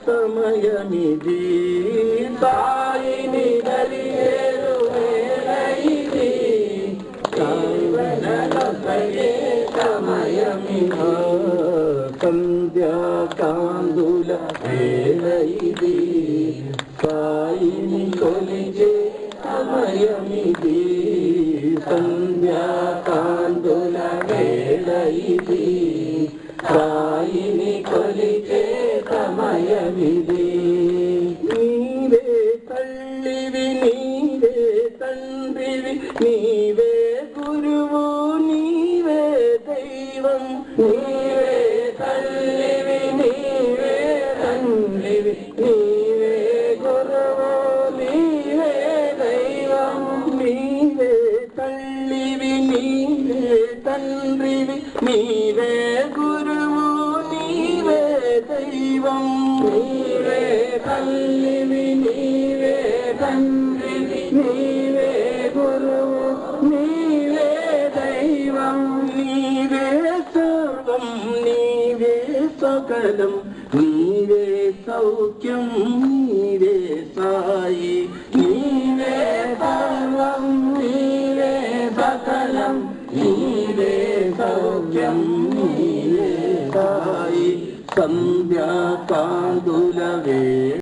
సమయమిది సాయిని దరియేరు వేళయిది సాయివనలొసగే సమయమిది సంధ్యాకాందుల వేళయిది సాయిని కొలిచే సమయమిది సంధ్యాకాందుల వేళయిది సాయిని కొలిచే సమయమిది నీవే తల్లివి నీవే తండ్రివి నీవే గురువు నీవే దైవం నీవే తల్లివి నీవే తండ్రివి నీవే గురువు నీవే దైవం నీవే తల్లివి నీవే తండ్రివి నీవే గురువు నీవే దైవం నీవే తల్లివి నీవే తండ్రివి నీవే గురువు నీవే దైవం నీవే సర్వం నీవే సకలం నీవే సౌఖ్యం నీవే సాయి నీవే సర్వం నీవే సకలం నీవే సౌఖ్యం నీవే సాయి సంధ్యాకాందుల